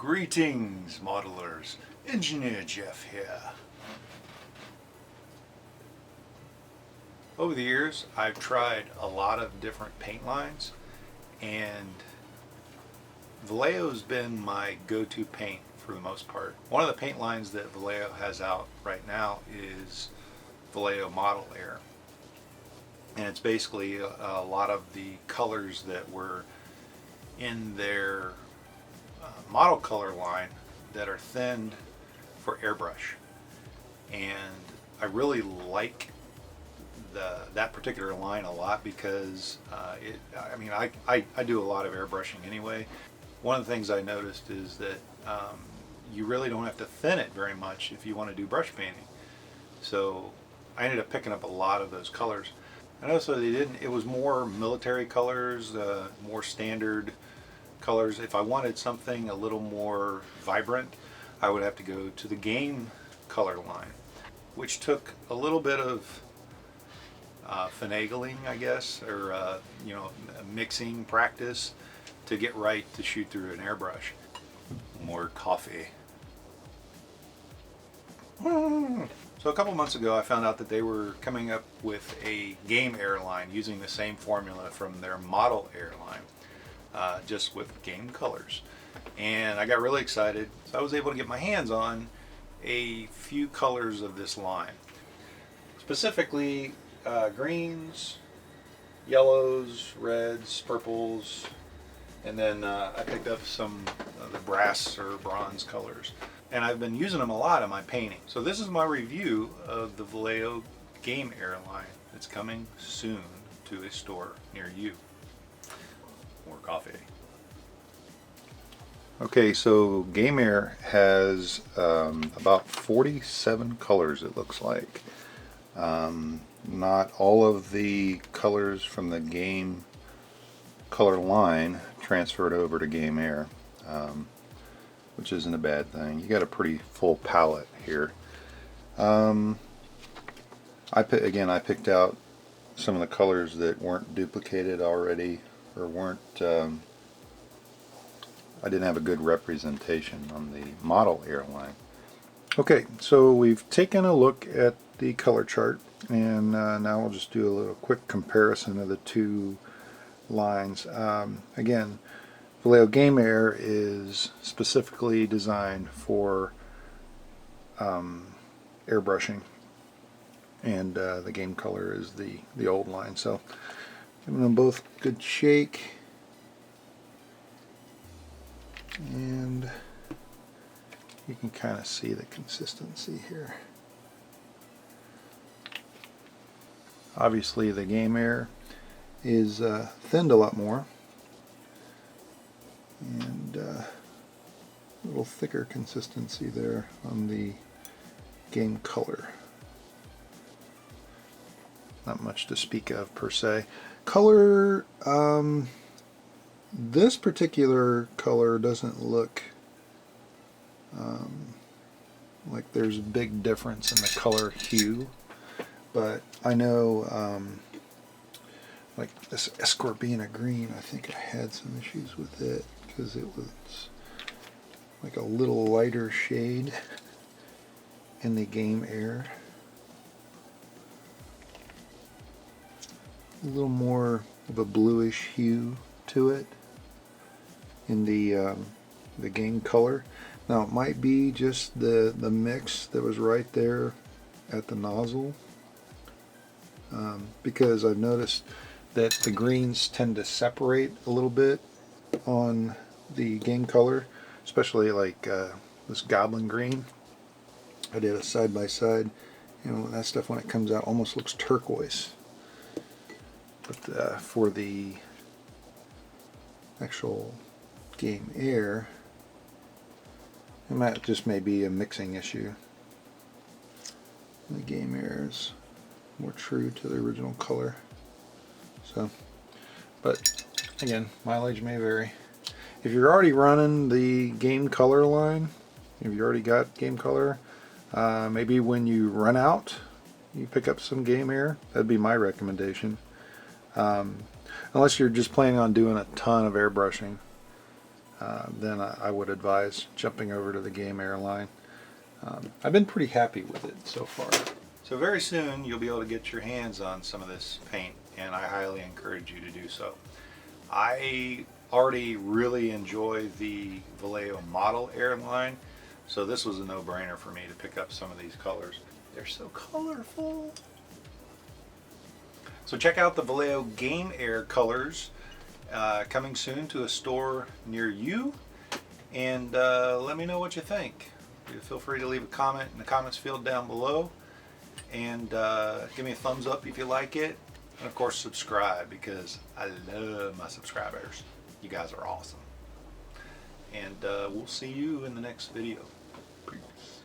Greetings, modelers. EngineerJeff here. Over the years, I've tried a lot of different paint lines, and Vallejo's been my go-to paint for the most part. One of the paint lines that Vallejo has out right now is Vallejo Model Air. And it's basically a lot of the colors that were in their model color line that are thinned for airbrush. And I really like that particular line a lot because I do a lot of airbrushing anyway. One of the things I noticed is that you really don't have to thin it very much if you want to do brush painting. So I ended up picking up a lot of those colors. And also it was more military colors, more standard colors. If I wanted something a little more vibrant, I would have to go to the game color line, which took a little bit of finagling, I guess, or mixing practice to get right to shoot through an airbrush. More coffee. So a couple months ago I found out that they were coming up with a Game Air line using the same formula from their Model Air line, just with game colors. And I got really excited, so I was able to get my hands on a few colors of this line. Specifically greens, yellows, reds, purples, and then I picked up some of the brass or bronze colors. And I've been using them a lot in my painting. So this is my review of the Vallejo Game Air line. It's coming soon to a store near you. More coffee. Okay, so Game Air has about 47 colors, it looks like. Not all of the colors from the game color line transferred over to Game Air, which isn't a bad thing. You got a pretty full palette here. I picked out some of the colors that weren't duplicated already, or weren't I didn't have a good representation on the Model Air line. Okay, so we've taken a look at the color chart, and now we'll just do a little quick comparison of the two lines. Again, Vallejo Game Air is specifically designed for airbrushing, and the game color is the old line. So giving them both a good shake, and you can kind of see the consistency here. Obviously the Game Air is thinned a lot more, and a little thicker consistency there on the game color. Not much to speak of per se. Color, this particular color doesn't look like there's a big difference in the color hue, but I know like this Escorbina green, I think I had some issues with it because it was like a little lighter shade in the Game Air. A little more of a bluish hue to it in the game color. Now it might be just the mix that was right there at the nozzle, because I've noticed that the greens tend to separate a little bit on the game color, especially like this Goblin green. I did a side by side, that stuff when it comes out almost looks turquoise. But for the actual Game Air, it might just may be a mixing issue. The Game Air is more true to the original color. So, but again, mileage may vary. If you're already running the game color line, if you already got game color, maybe when you run out, you pick up some Game Air. That'd be my recommendation. Unless you're just planning on doing a ton of airbrushing. then I would advise jumping over to the Game Air line. I've been pretty happy with it so far. So very soon you'll be able to get your hands on some of this paint, and I highly encourage you to do so. I already really enjoy the Vallejo Model Air line, so this was a no-brainer for me to pick up some of these colors. They're so colorful. So check out the Vallejo Game Air colors coming soon to a store near you, and let me know what you think. Feel free to leave a comment in the comments field down below, and give me a thumbs up if you like it, and of course subscribe, because I love my subscribers. You guys are awesome. And we'll see you in the next video. Peace.